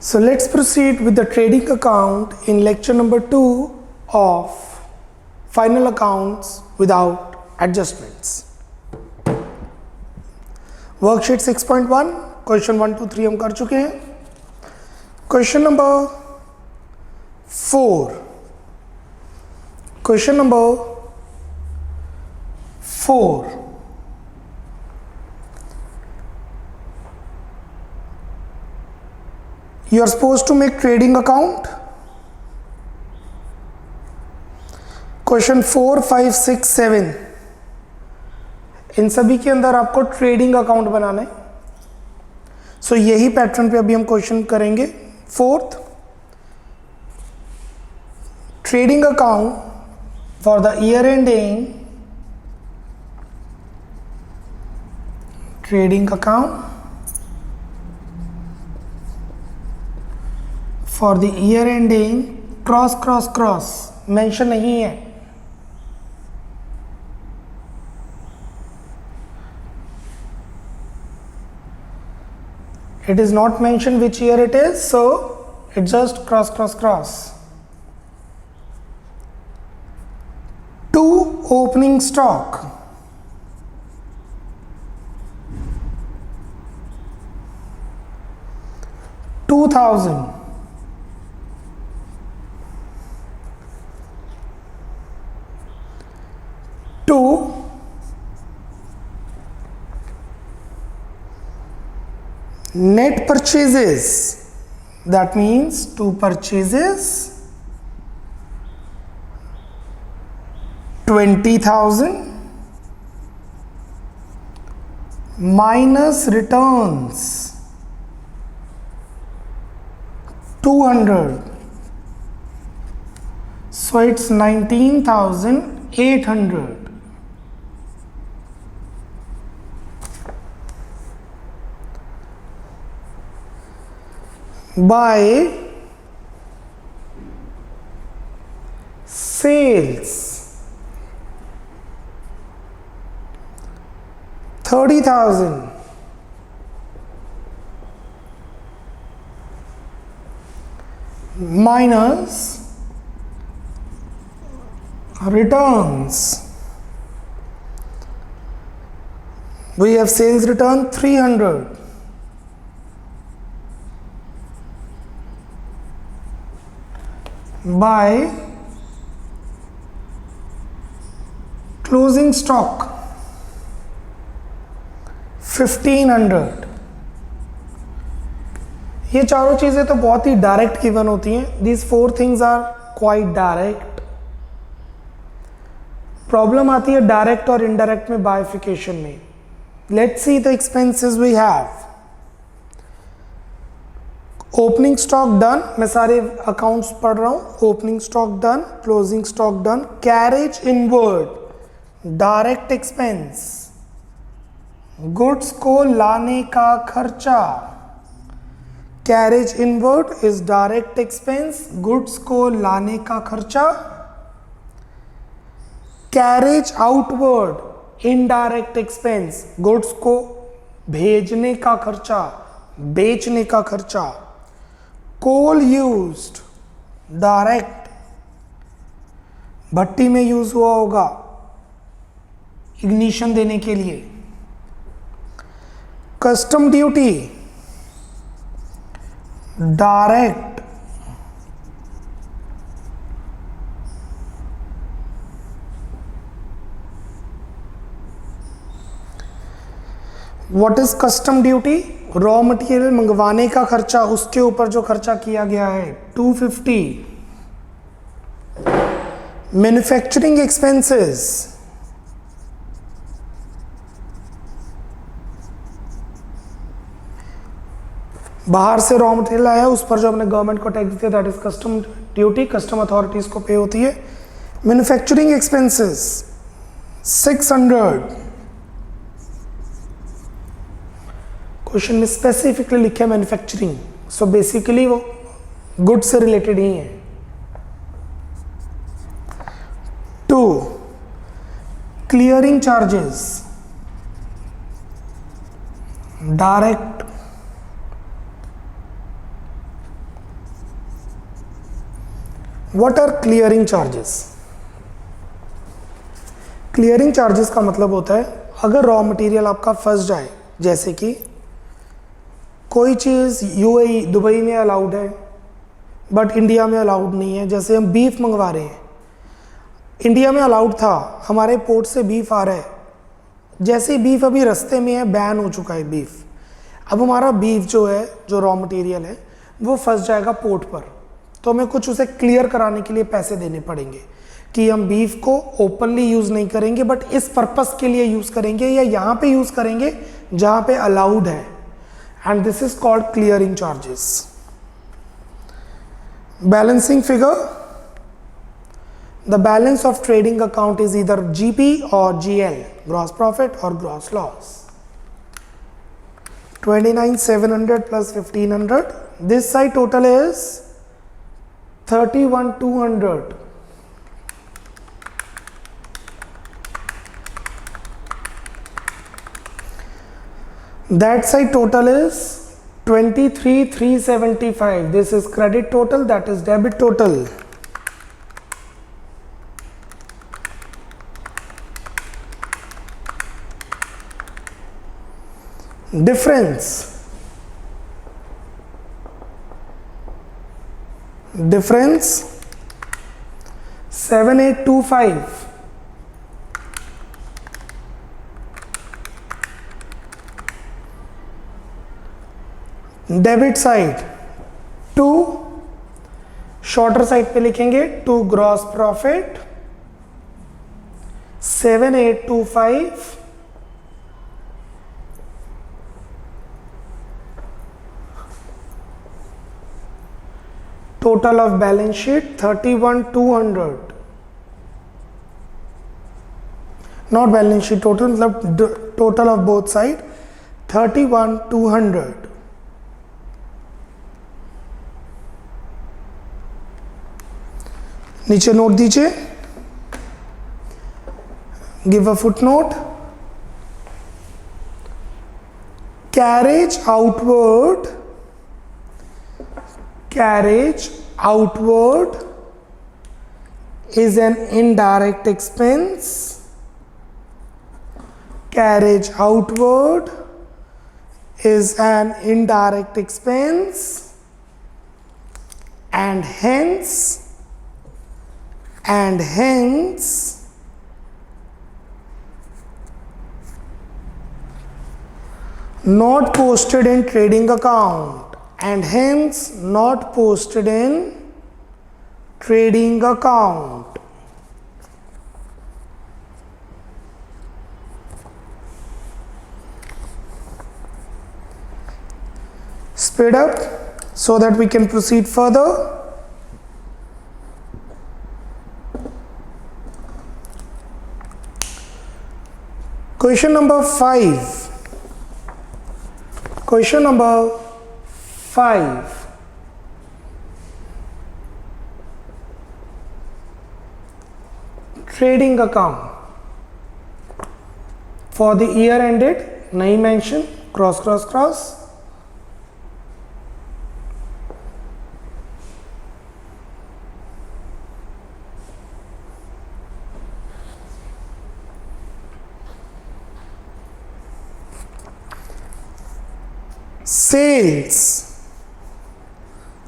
So let's proceed with the trading account in lecture number 2 of final accounts without adjustments. Worksheet 6.1 question 1 2 3 हम कर चुके हैं. Question number 4. Question number 4. You are supposed to make trading account. Question 4 5 6 7 इन सभी के अंदर आपको trading account बनाना है. सो यही पैटर्न पे अभी हम क्वेश्चन करेंगे. Fourth, trading account for the year ending, trading account for the year ending cross cross cross mention नहीं है. It is not mentioned which year it is, so it's just cross cross cross. 2 opening stock, $2,000. 2 net purchases, that means 2 purchases, 20,000 minus returns 200, so it's 19,800. By sales 30,000 minus returns, we have sales return 300. By closing stock 1500. ये चारों चीज़ें तो बहुत ही direct given होती हैं. These 4 things are quite direct. Problem आती है direct और इनडायरेक्ट में बाइफिकेशन में. Let's see the expenses we have. Opening stock done, मैं सारे अकाउंट्स पढ़ रहा हूं. Opening stock done, closing stock done, carriage inward direct expense, goods को लाने का खर्चा. Carriage inward is direct expense, goods को लाने का खर्चा. Carriage outward indirect expense, goods को भेजने का खर्चा, बेचने का खर्चा. कोल यूज्ड डायरेक्ट, भट्टी में यूज हुआ होगा इग्निशन देने के लिए. Custom duty direct, what is custom duty? Raw material मंगवाने का खर्चा, उसके ऊपर जो खर्चा किया गया है 250. मैन्युफैक्चरिंग एक्सपेंसेस, बाहर से रॉ मटेरियल आया, उस पर जो हमने गवर्नमेंट को टैक्स दिया, that is custom duty, custom authorities को पे होती है. Manufacturing expenses 600. क्वेश्चन में स्पेसिफिकली लिखा है मैन्युफैक्चरिंग, सो बेसिकली वो गुड से रिलेटेड ही है. 2 clearing charges direct what are clearing charges? Clearing charges का मतलब होता है अगर रॉ मटेरियल आपका फंस जाए, जैसे कि कोई चीज़ यूएई दुबई में अलाउड है बट इंडिया में अलाउड नहीं है, जैसे हम बीफ मंगवा रहे हैं, इंडिया में अलाउड था, हमारे पोर्ट से बीफ आ रहा है, जैसे बीफ अभी रास्ते में है, बैन हो चुका है बीफ, अब हमारा बीफ जो है, जो रॉ मटेरियल है, वो फंस जाएगा पोर्ट पर, तो हमें कुछ उसे क्लियर कराने के लिए पैसे देने पड़ेंगे कि हम बीफ को ओपनली यूज़ नहीं करेंगे बट इस पर्पस के लिए यूज़ करेंगे या यहाँ पे यूज़ करेंगे जहाँ पे अलाउड है, and this is called clearing charges. Balancing figure, the balance of trading account is either GP और जीएल, ग्रॉस प्रॉफिट और gross loss. 29,700 plus 1,500, this side total is 31,200. That side total is 23,375. This is credit total, that is debit total. Difference 7,825. Debit side 2, shorter side पे लिखेंगे 2 gross profit 7,825 total of balance sheet 31,200, not balance sheet total, मतलब total of both side 31,200. नीचे note दीजिए, give a foot note, carriage outward is an indirect expense. Carriage outward is an indirect expense, and hence not posted in trading account, and hence not posted in trading account. Speed up so that we can proceed further. Question number 5. Question number 5. Trading account for the year ended, nahi mention, cross.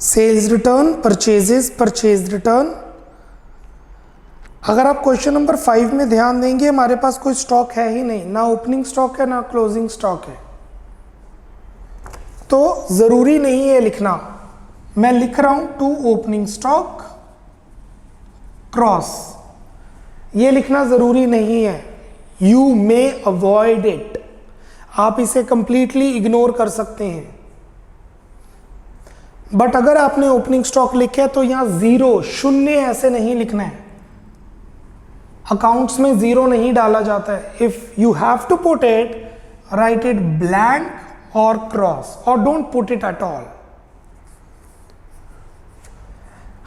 Sales return, purchase return. अगर आप question number 5 में ध्यान देंगे, हमारे पास कोई stock है ही नहीं, ना ओपनिंग स्टॉक है ना क्लोजिंग स्टॉक है, तो जरूरी नहीं है लिखना। मैं लिख रहा हूं टू ओपनिंग स्टॉक क्रॉस, ये लिखना जरूरी नहीं है, यू मे अवॉइड इट, आप इसे कंप्लीटली इग्नोर कर सकते हैं। बट अगर आपने ओपनिंग स्टॉक लिखे तो यहां 0, शून्य ऐसे नहीं लिखना है, अकाउंट्स में 0 नहीं डाला जाता है। If you have to put it, write it blank और क्रॉस, और don't put it at all.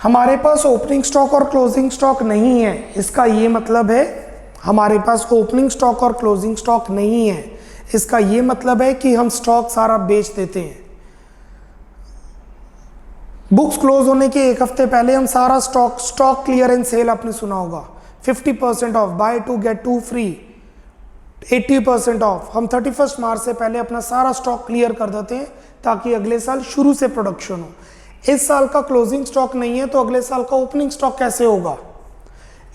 हमारे पास ओपनिंग स्टॉक और क्लोजिंग स्टॉक नहीं है, इसका ये मतलब है हमारे पास ओपनिंग स्टॉक और क्लोजिंग स्टॉक नहीं है, इसका ये मतलब है कि हम स्टॉक सारा बेच देते हैं। बुक्स क्लोज होने के एक हफ्ते पहले हम सारा स्टॉक क्लियरेंस सेल आपने सुना होगा, 50% off, buy two get two free, 80% off. हम 31 मार्च से पहले अपना सारा स्टॉक क्लियर कर देते हैं ताकि अगले साल शुरू से प्रोडक्शन हो। इस साल का क्लोजिंग स्टॉक नहीं है तो अगले साल का ओपनिंग स्टॉक कैसे होगा?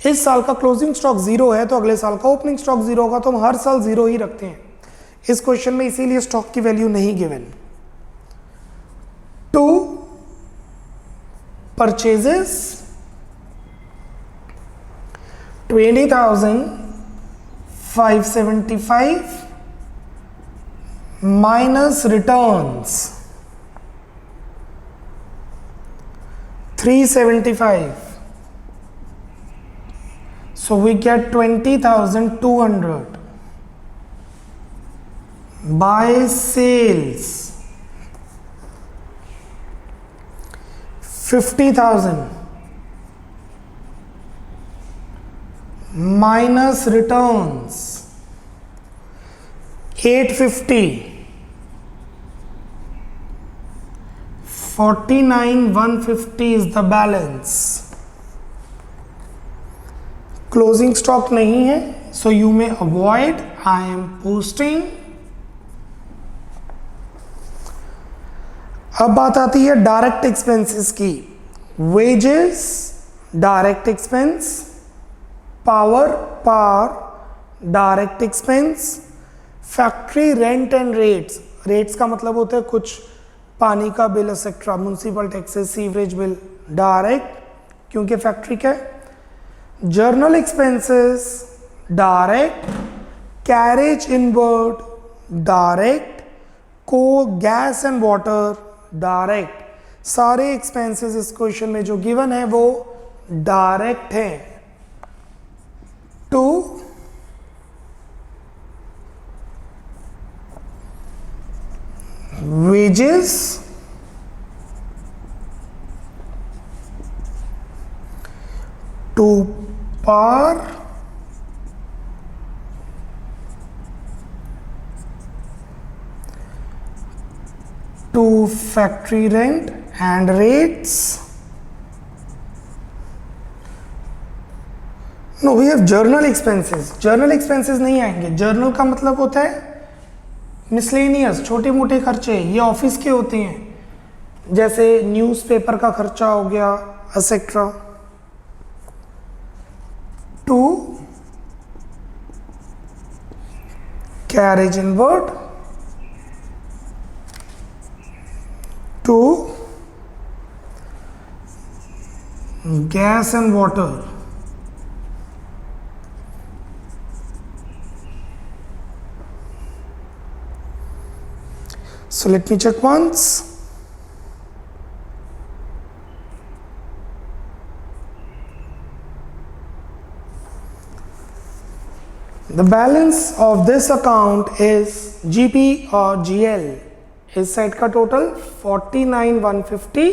इस साल का क्लोजिंग स्टॉक जीरो है तो अगले साल का ओपनिंग स्टॉक जीरो होगा, तो हम हर साल जीरो ही रखते हैं इस क्वेश्चन में, इसीलिए स्टॉक की वैल्यू नहीं given. To purchases 20,575 minus returns 375, so we get 20,200 by sales 50,000 minus returns 850, 49,150 is the balance। Closing stock नहीं है, so you may avoid, I am posting. अब बात आती है डायरेक्ट एक्सपेंसेस की। Wages direct expense, power direct expense, factory rent and rates, rates का मतलब होता है कुछ पानी का bill etcetera, municipal taxes, sewerage bill, direct क्योंकि फैक्ट्री का है। Journal expenses direct, carriage inward direct, को गैस एंड वाटर डायरेक्ट। सारे एक्सपेंसेस इस क्वेश्चन में जो गिवन है वो डायरेक्ट है। To wages to power to factory rent and rates. No we have general expenses, general expenses नहीं आएंगे। जर्नल का मतलब होता है मिसलेनियस, छोटे मोटे खर्चे, ये ऑफिस के होते हैं, जैसे न्यूज़पेपर का खर्चा हो गया etcetera. To carriage inward, to gas and water, so let me check once. The balance of this account is GP or GL. इस साइड का टोटल 49,150,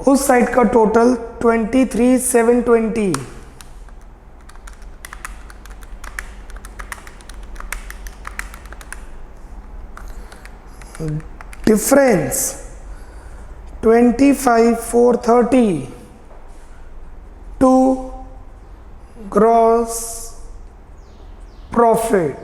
उस साइड का total 23,720। Difference 25,430 to gross profit.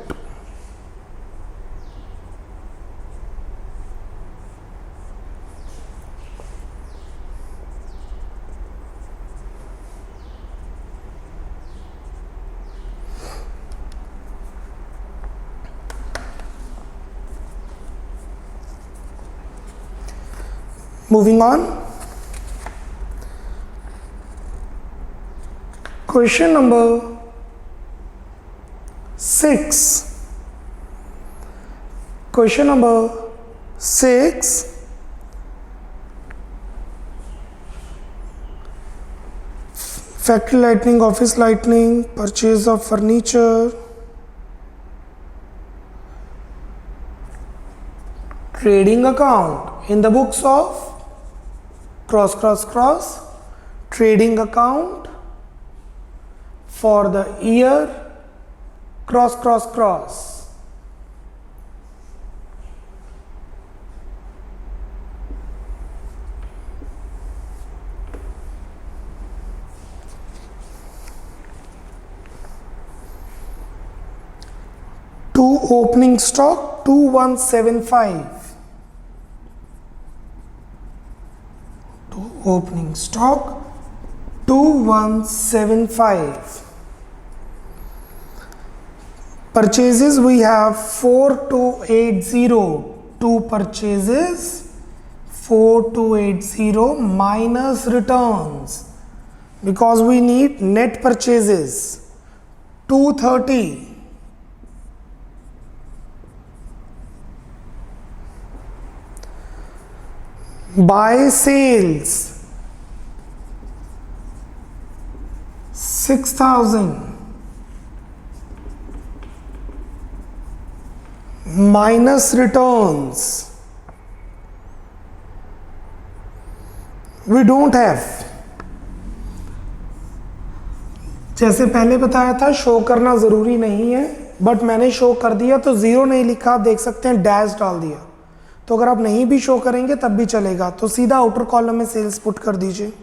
Moving on, question number 6. Question number 6. Factory lighting, office lighting, purchase of furniture, trading account in the books of cross trading account for the year cross to opening stock 2175, to opening stock 2175. Purchases we have 4280, two purchases 4280 minus returns, because we need net purchases 230. Buy sales 6000 minus returns we don't have. जैसे पहले बताया था show करना जरूरी नहीं है, but मैंने show कर दिया तो जीरो नहीं लिखा, आप देख सकते हैं डैश डाल दिया। तो अगर आप नहीं भी शो करेंगे तब भी चलेगा, तो सीधा आउटर कॉलम में सेल्स पुट कर दीजिए।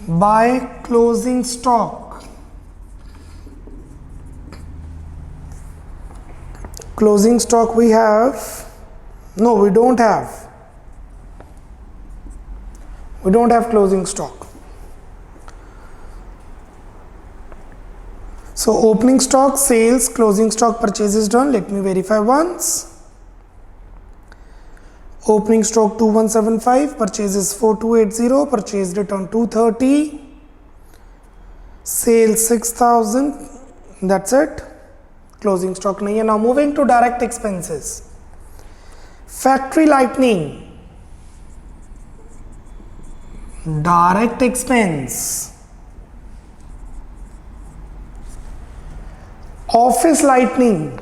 By closing stock, closing stock we have, no we don't have closing stock. So opening stock, sales, closing stock, purchases done. Let me verify once. Opening stock 2175, purchases 4280, purchase return 230, sales 6000, that's it. Closing stock nahi hai. Now moving to direct expenses. Factory lighting, direct expense. Office lighting,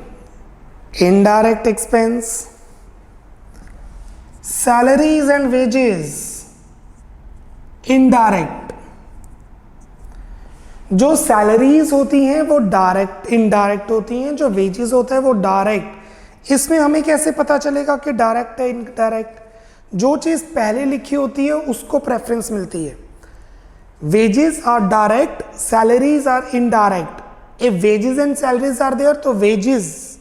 indirect expense. Salaries and wages, indirect. जो salaries होती हैं वो direct, indirect होती हैं, जो wages होता है वो डायरेक्ट। इसमें हमें कैसे पता चलेगा कि डायरेक्ट है इनडायरेक्ट? जो चीज़ पहले लिखी होती है उसको प्रेफरेंस मिलती है। Wages are direct, salaries are indirect. If wages and salaries are there तो वेजेस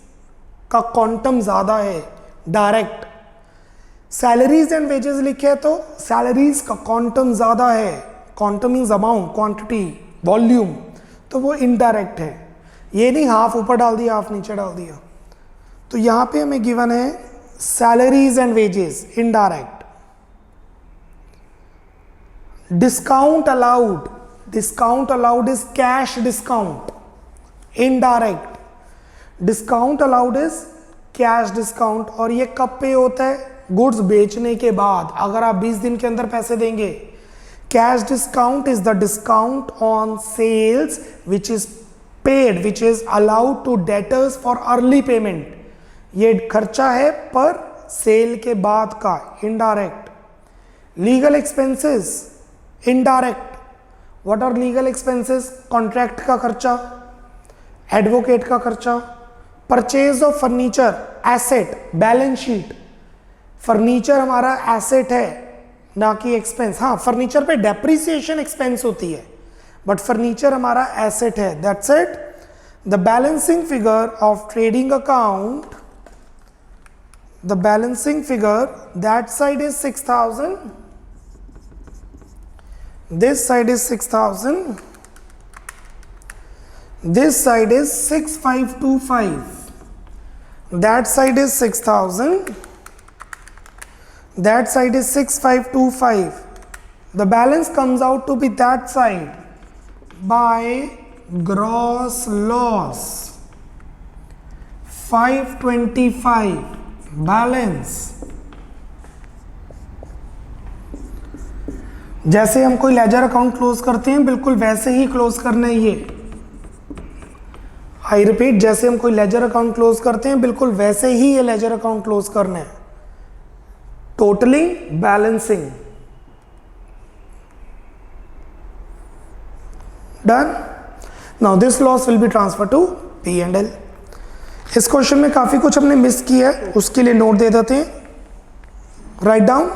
का क्वांटम ज़्यादा है डायरेक्ट। सैलरीज एंड वेजेस लिखे तो सैलरीज का क्वांटम ज़्यादा है, quantum means amount, quantity, volume, तो वो इनडायरेक्ट है। ये नहीं हाफ ऊपर डाल दिया हाफ नीचे डाल दिया। तो यहां पे हमें गिवन है salaries and wages indirect. Discount allowed, discount allowed is cash discount, indirect. Discount allowed is cash discount, और ये कब पे होता है? गुड्स बेचने के बाद, अगर आप 20 दिन के अंदर पैसे देंगे। Cash discount is the discount on sales which is paid, which is allowed to debtors for early payment. ये खर्चा है पर सेल के बाद का, indirect. Legal expenses, indirect. What are legal expenses? Contract का खर्चा, advocate का खर्चा, purchase of furniture, asset, balance sheet. Furniture हमारा एसेट है ना कि एक्सपेंस। हाँ, फर्नीचर पे डेप्रिसिएशन एक्सपेंस होती है, बट फर्नीचर हमारा एसेट है, that's it. The balancing figure of trading account, the balancing figure, that side is 6000, this side is 6000, this side is 6525, that side is 6000, that side is 6525. The balance comes out to be that side by gross loss 525 balance। जैसे हम कोई ledger account close करते हैं बिल्कुल वैसे ही close करना है। ये आई रिपीट, जैसे हम कोई लेजर अकाउंट क्लोज करते हैं बिल्कुल वैसे ही ये लेजर अकाउंट क्लोज करना है। Totalling, balancing, done. Now this loss will be transfer to P&L। इस क्वेश्चन में काफी कुछ हमने मिस किया है, उसके लिए नोट दे देते हैं, right down.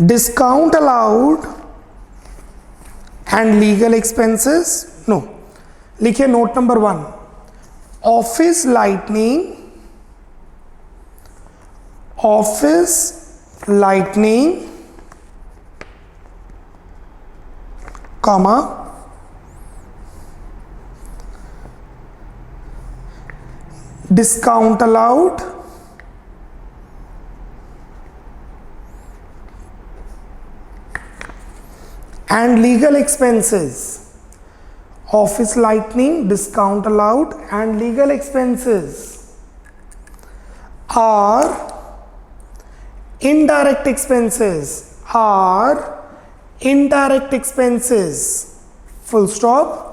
Discount allowed and legal expenses no, लिखिए note number 1, office lightning, comma, discount allowed, and legal expenses. Office lighting, discount allowed, and legal expenses are indirect expenses, full stop.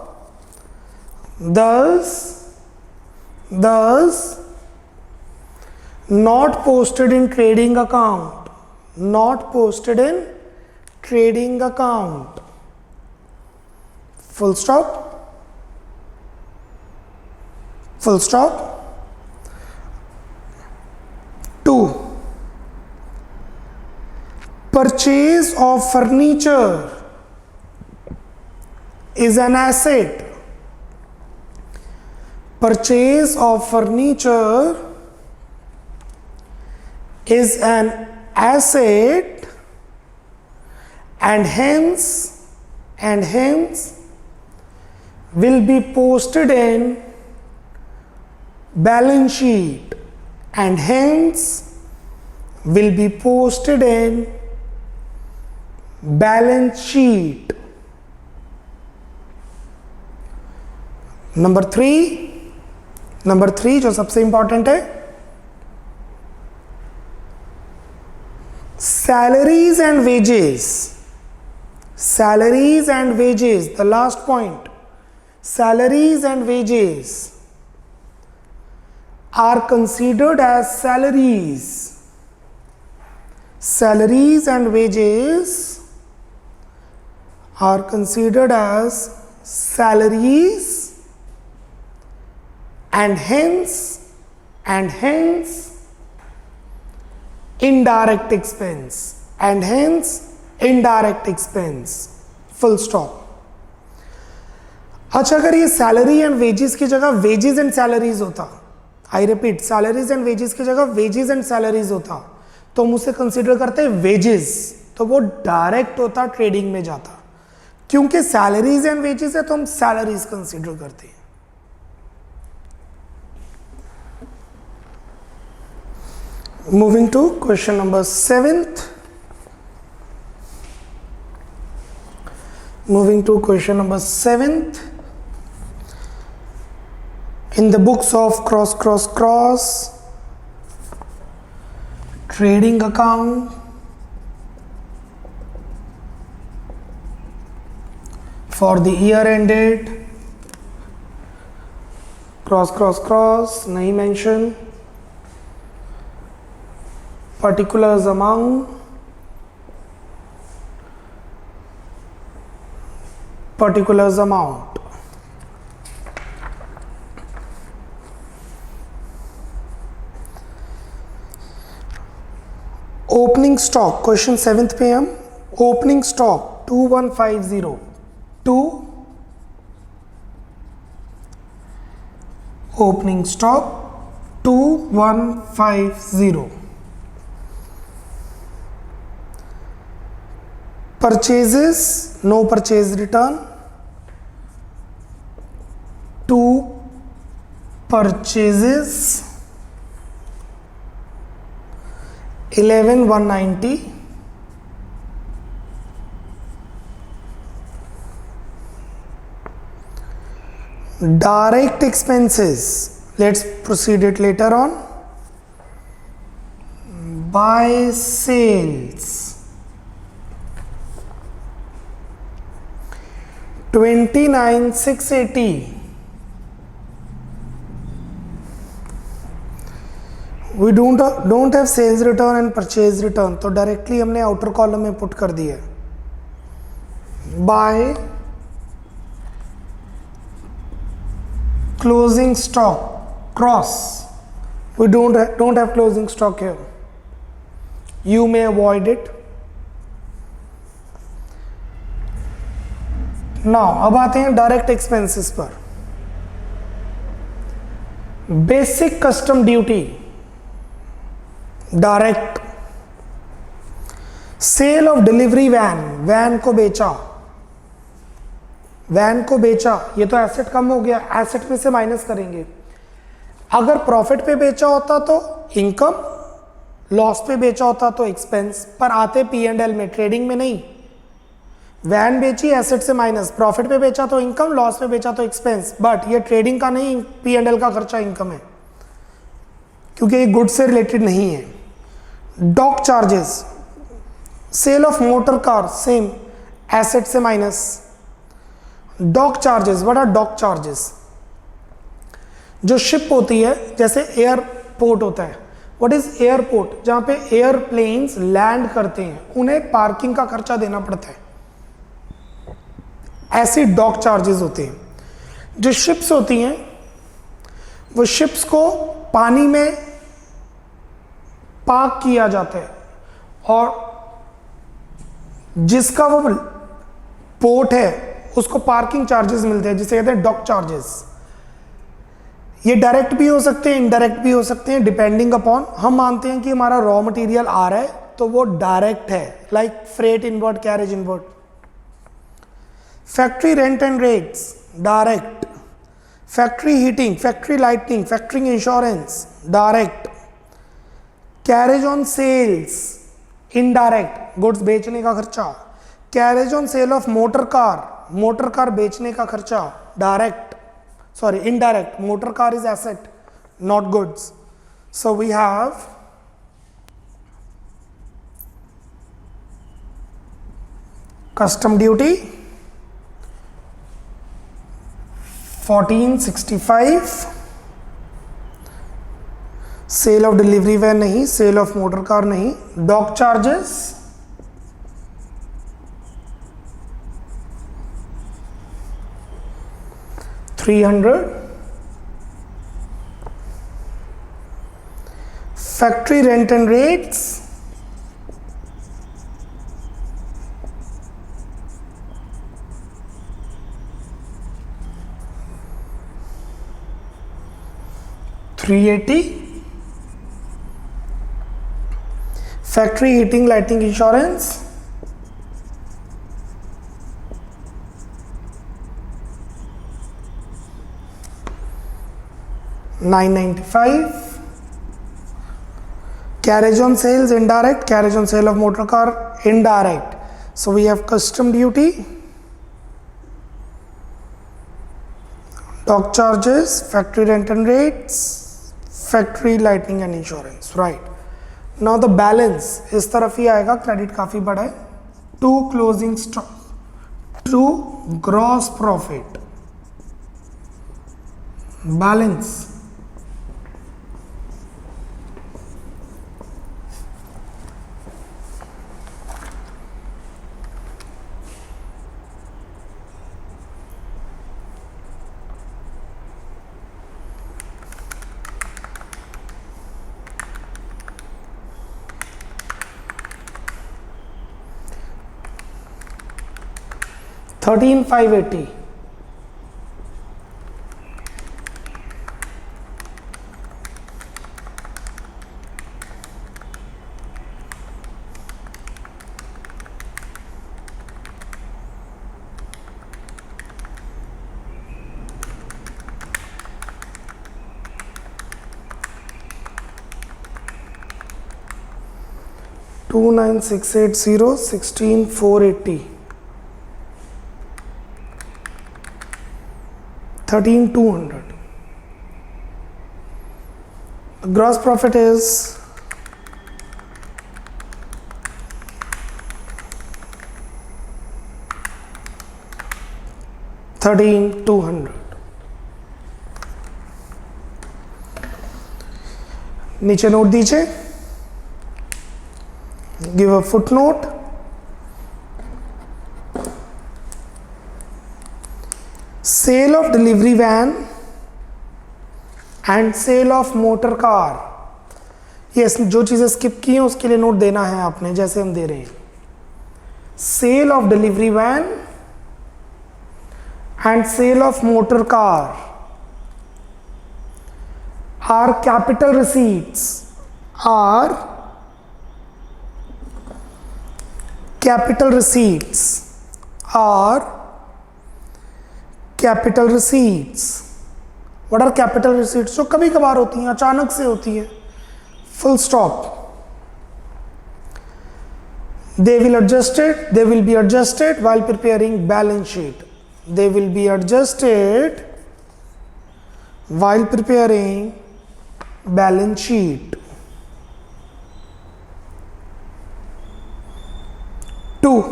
Thus not posted in trading account, full stop. 2, purchase of furniture is an asset. Purchase of furniture is an asset, and hence will be posted in balance sheet, and hence will be posted in balance sheet. Number 3 जो सबसे important है, salaries and wages, the last point. Salaries and wages are considered as salaries. Salaries and wages are considered as salaries, and hence indirect expense, full stop. अच्छा, अगर ये salary and wages की जगह wages and salaries होता, I repeat, salaries and wages की जगह wages and salaries होता, तो हम उसे कंसीडर करते हैं वेजेस, तो वो डायरेक्ट होता, ट्रेडिंग में जाता. क्योंकि सैलरीज एंड वेजेस है तो हम सैलरीज कंसीडर करते हैं. Moving to question number 7th. In the books of cross trading account for the year ended, cross नहीं mention, particulars amount, opening stock, question 7th पे हम opening stock 2150 opening stock 2150, purchases no purchase return, 2 purchases 11,190, direct expenses, let's proceed it later on. Buy sales 29,680, we don't have sales return and purchase return, तो directly हमने outer column में put कर दिया. By closing stock cross, we don't have closing stock here, you may avoid it. Now अब आते हैं direct expenses पर। Basic custom duty, direct. Sale of delivery van, van को बेचा, वैन को बेचा, ये तो एसेट कम हो गया, एसेट में से माइनस करेंगे। अगर प्रॉफिट पे बेचा होता तो इनकम, लॉस पे बेचा होता तो एक्सपेंस, पर आते P&L में, ट्रेडिंग में नहीं। वैन बेची, एसेट से माइनस, प्रॉफिट पे बेचा तो इनकम, लॉस पे बेचा तो एक्सपेंस, बट ये ट्रेडिंग का नहीं, P&L का खर्चा इनकम है, क्योंकि ये गुड से रिलेटेड नहीं है। Dock charges, sale of motor car, same, asset से minus. Dock charges, what are dock charges? जो शिप होती है, जैसे एयरपोर्ट होता है, व्हाट इज एयरपोर्ट? जहां पे एयरप्लेन्स लैंड करते हैं, उन्हें पार्किंग का खर्चा देना पड़ता है, ऐसे डॉक चार्जेस होते हैं। जो शिप्स होती हैं, वो शिप्स को पानी में पार्क किया जाता है, और जिसका वो पोर्ट है उसको पार्किंग चार्जेस मिलते हैं, जिसे कहते हैं डॉक चार्जेस। ये डायरेक्ट भी हो सकते हैं, इनडायरेक्ट भी हो सकते हैं, डिपेंडिंग अपॉन। हम मानते हैं कि हमारा रॉ मटेरियल आ रहा है तो वो डायरेक्ट है, like freight inward, carriage inward. Factory rent and rates, direct. Factory heating, factory lighting, factory insurance, direct. Carriage on sales, indirect, goods बेचने का खर्चा। Carriage on sale of motor car, motor car बेचने का खर्चा, direct, sorry indirect. Motor car is asset, not goods. So we have custom duty 1465, sale of delivery van नहीं, sale of motor car नहीं। Dock charges 300, factory rent and rates 380, factory heating lighting insurance 995, carriage on sales indirect, carriage on sale of motor car indirect. So we have custom duty, dock charges, factory rent and rates, factory lighting and insurance, right? Now the balance इस तरफ ही आएगा, credit काफी बड़ा है। To closing stock, to gross profit, balance $13,580, $29,680, $16,480, $13,200. The gross profit is $13,200. नीचे note दीजिए, give a footnote. Sale of delivery van and sale of motor car, ये जो चीजें स्किप की हैं उसके लिए नोट देना है आपने, जैसे हम दे रहे हैं। Sale of delivery van and sale of motor car are capital receipts, are capital receipts, are capital receipts. What are capital receipts? जो कभी कभार होती हैं, अचानक से होती है. Full stop. They will be adjusted while preparing balance sheet. They will be adjusted while preparing balance sheet. 2.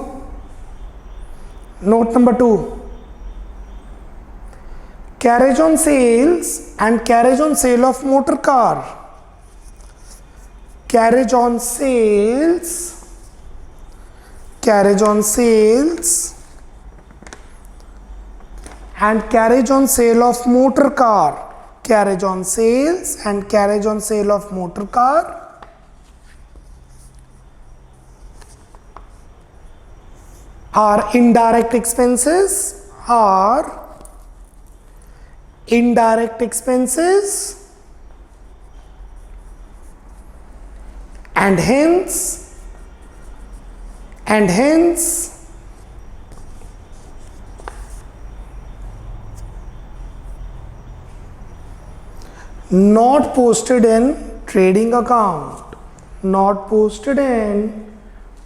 Note number 2. Carriage on sales and carriage on sale of motor car. Carriage on sales, carriage on sales and carriage on sale of motor car. Carriage on sales and carriage on sale of motor car are indirect expenses, are indirect expenses, and hence not posted in trading account, not posted in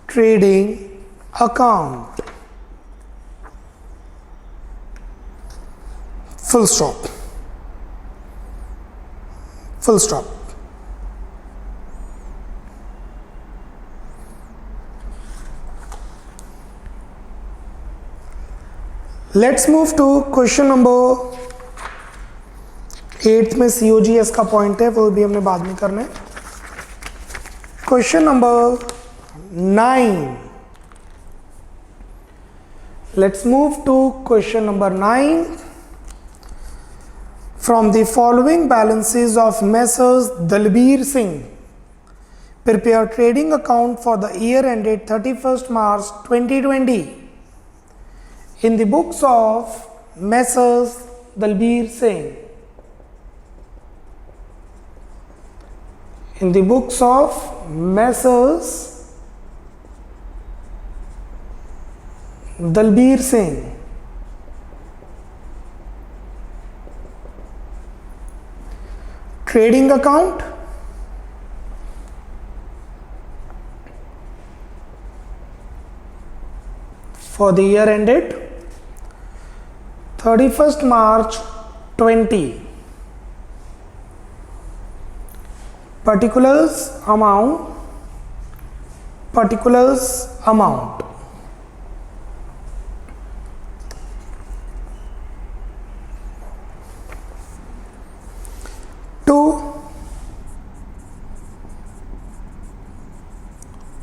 trading account. Full stop. Full stop. Let's move to question number 8 में COGS का point है, वो भी हमने बाद में करना है. Question number 9. Let's move to question number 9. From the following balances of Messrs. Dalbir Singh, prepare trading account for the year ended 31st March 2020. In the books of Messrs. Dalbir Singh. In the books of Messrs. Dalbir Singh. Trading account for the year ended 31st March 20. Particulars amount.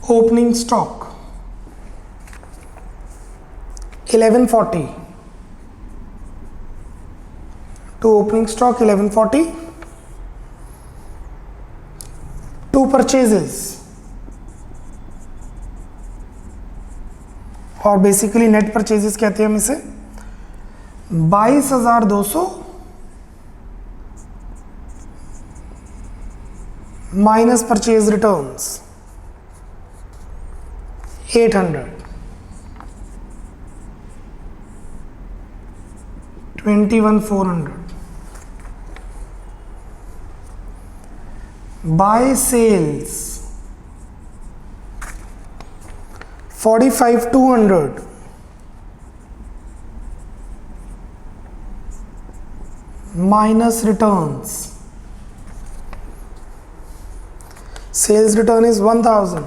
Opening stock 1140 to opening stock 1140. To purchases और basically net purchases कहते हैं हम इसे 22,200 minus purchase returns 800 21,400 by sales 45,200 minus returns. Sales return is 1,000.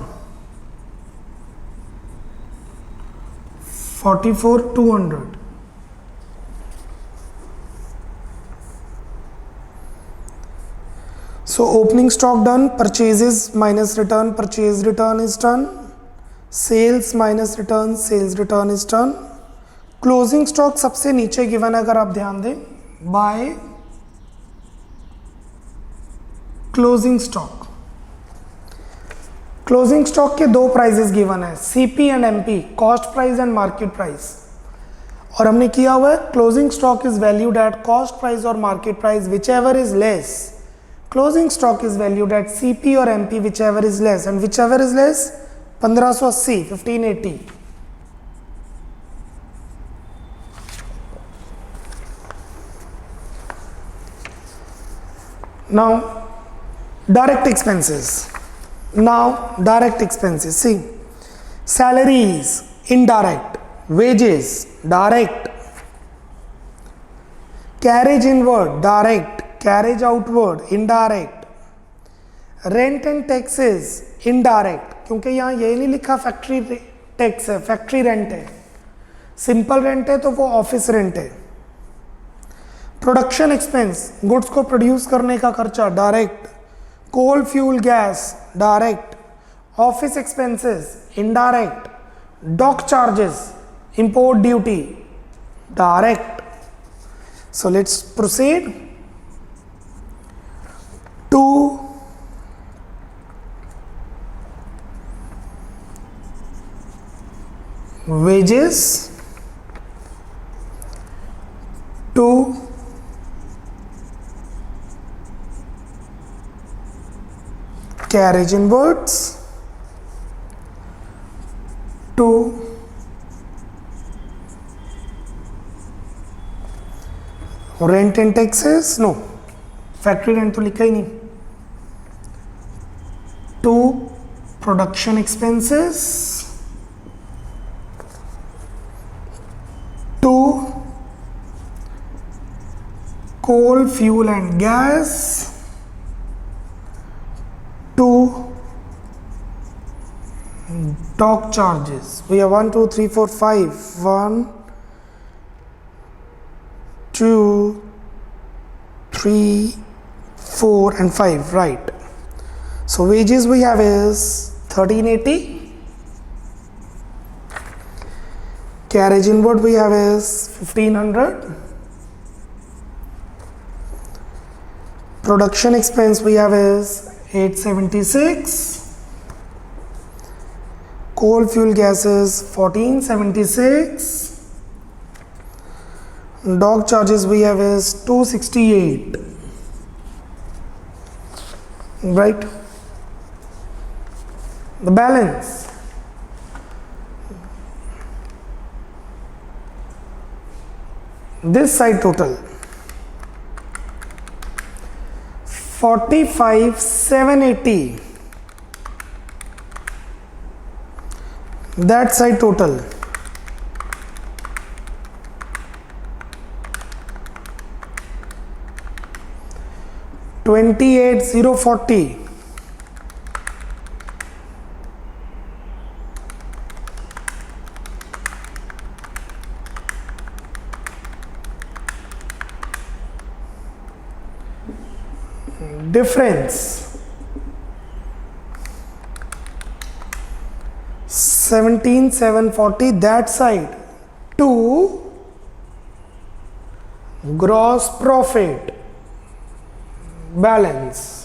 44,200. So opening stock done, purchases minus return, purchase return is done, sales minus return, sales return is done. Closing stock सबसे नीचे given है, अगर आप ध्यान दें, by closing stock. Closing stock के दो prices given है, CP and MP, cost price and market price. और हमने किया हुआ है closing stock is valued at cost price और market price whichever is less. Closing stock is valued at CP और MP whichever is less, and whichever is less 1580 1580. Now direct expenses. Now direct expenses. See, salaries indirect, wages direct, carriage inward direct, carriage outward indirect, rent and taxes indirect. क्योंकि यहाँ ये नहीं लिखा factory tax है, factory rent है. Simple rent है तो वो ऑफिस रेंट है. प्रोडक्शन एक्सपेंस, गुड्स को प्रोड्यूस करने का खर्चा direct, coal fuel gas direct, office expenses indirect, dock charges, import duty direct. So let's proceed to wages, to carriage inwards, to rent and taxes, no factory rent तो लिखा ही नहीं, to production expenses, to coal, fuel and gas, to dock charges. We have 1 2 3 4 5 1 2 3 4 and 5, right? So wages we have is 1380, carriage inward we have is 1500, production expense we have is 876, coal fuel gas is 1476, dock charges we have is 268, right? The balance, this side total 45,780, that side total 28,040, difference 17,740, that side to gross profit balance.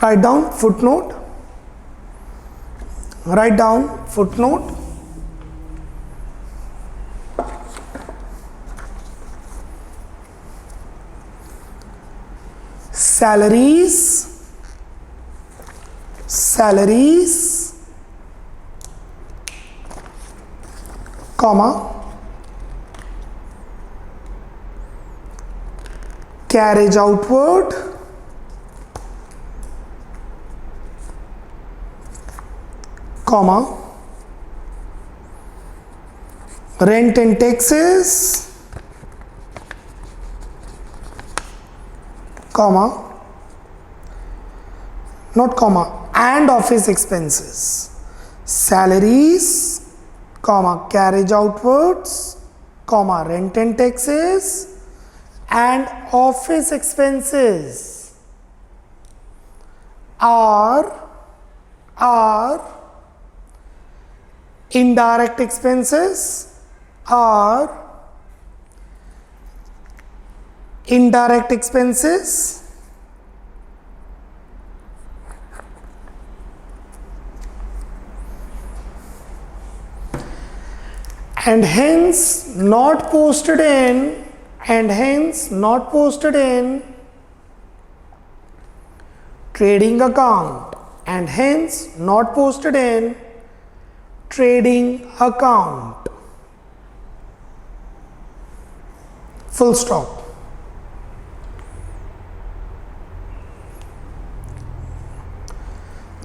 Write down footnote, write down footnote, salaries, comma, carriage outward, comma, rent and taxes, comma, not comma, and office expenses, salaries, comma, carriage outwards, comma, rent and taxes, and office expenses are indirect expenses, are indirect expenses, and hence not posted in, trading account, and hence not posted in trading account, full stop.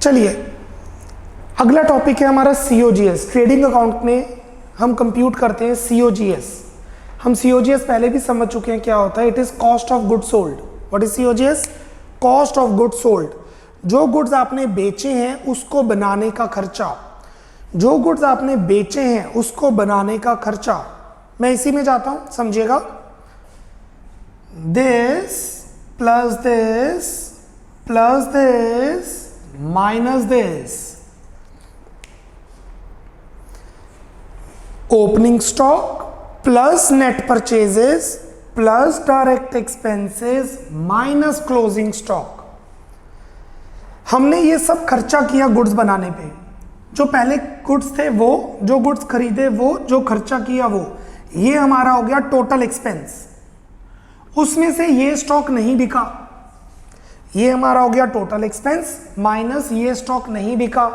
चलिए अगला topic है हमारा COGS। Trading account में हम compute करते हैं COGS। हम COGS पहले भी समझ चुके हैं क्या होता है। It is cost of goods sold. What is COGS? Cost of goods sold. जो गुड्स आपने बेचे हैं उसको बनाने का खर्चा, जो गुड्स आपने बेचे हैं उसको बनाने का खर्चा। मैं इसी में जाता हूं, समझिएगा। This plus this plus this minus this, opening stock plus net purchases plus direct expenses minus closing stock. हमने ये सब खर्चा किया गुड्स बनाने पे। जो पहले गुड्स थे वो, जो गुड्स खरीदे वो, जो खर्चा किया वो, ये हमारा हो गया टोटल एक्सपेंस। उसमें से ये स्टॉक नहीं बिका, ये हमारा हो गया टोटल एक्सपेंस माइनस ये स्टॉक नहीं बिका।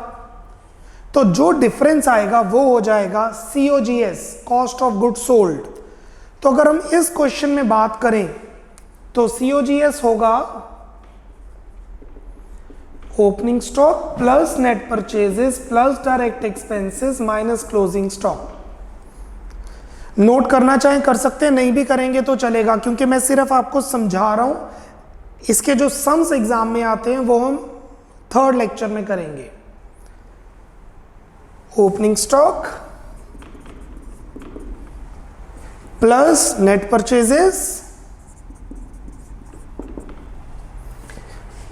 तो जो डिफरेंस आएगा वो हो जाएगा COGS, cost of goods sold. तो अगर हम इस क्वेश्चन में बात करें तो COGS होगा opening stock plus net purchases plus direct expenses minus closing stock. Note करना चाहें कर सकते हैं, नहीं भी करेंगे तो चलेगा, क्योंकि मैं सिर्फ आपको समझा रहा हूं। इसके जो सम्स एग्जाम में आते हैं वो हम थर्ड लेक्चर में करेंगे। Opening stock plus net purchases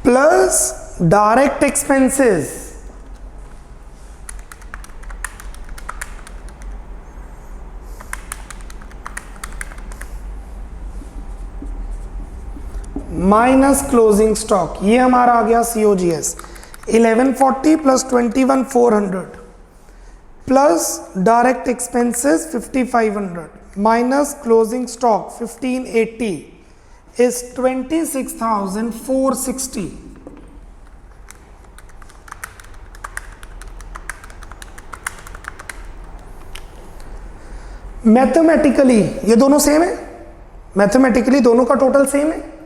plus direct expenses minus closing stock. ये हमारा आ गया COGS। 1140 plus 21400 plus direct expenses 5500 minus closing stock 1580 is 26,460। Mathematically ये दोनों सेम है, मैथमेटिकली दोनों का टोटल सेम है।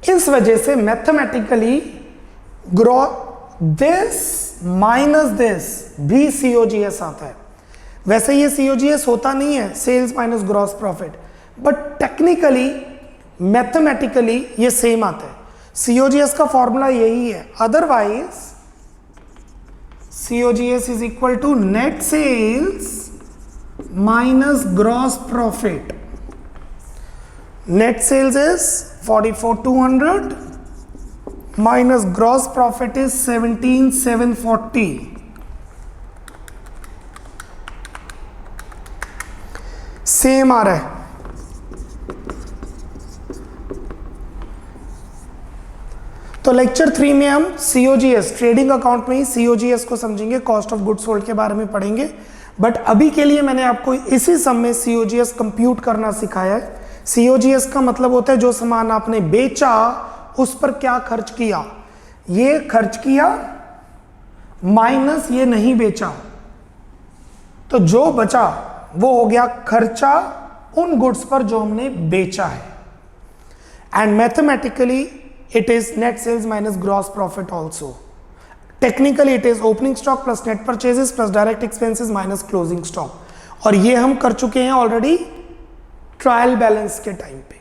इस वजह से मैथमेटिकली दिस माइनस दिस भी COGS आता है। वैसे ये COGS होता नहीं है, sales minus gross profit, but technically mathematically ये सेम आता है। COGS का फॉर्मूला यही है। Otherwise COGS is equal to net sales minus gross profit. Net sales is 44,200 minus gross profit is 17,740. Same आ रहा है। तो लेक्चर 3 में हम COGS, ट्रेडिंग अकाउंट में ही COGS को समझेंगे, कॉस्ट ऑफ गुड्स सोल्ड के बारे में पढ़ेंगे। बट अभी के लिए मैंने आपको इसी सम में COGS कंप्यूट करना सिखाया है। COGS का मतलब होता है जो सामान आपने बेचा उस पर क्या खर्च किया। ये खर्च किया माइनस ये नहीं बेचा, तो जो बचा वो हो गया खर्चा उन गुड्स पर जो हमने बेचा है। And mathematically it is net sales minus gross profit also. Technically it is opening stock plus net purchases plus direct expenses minus closing stock. और ये हम कर चुके हैं ऑलरेडी ट्रायल बैलेंस के टाइम पे।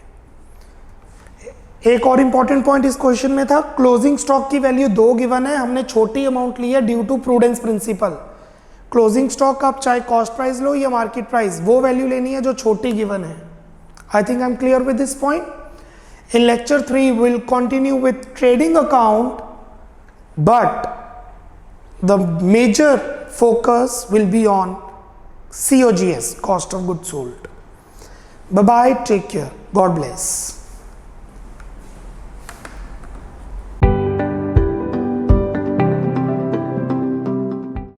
एक और इंपॉर्टेंट पॉइंट इस क्वेश्चन में था, क्लोजिंग स्टॉक की वैल्यू 2 गिवन है, हमने छोटी अमाउंट ली है due to prudence principle. Closing stock आप चाहे कॉस्ट प्राइस लो या मार्केट प्राइस, वो वैल्यू लेनी है जो छोटी गिवन है। I think I am clear with this point. In lecture 3 will continue with trading account, but the major focus will be on COGS, cost of goods sold. Bye bye, take care, God bless.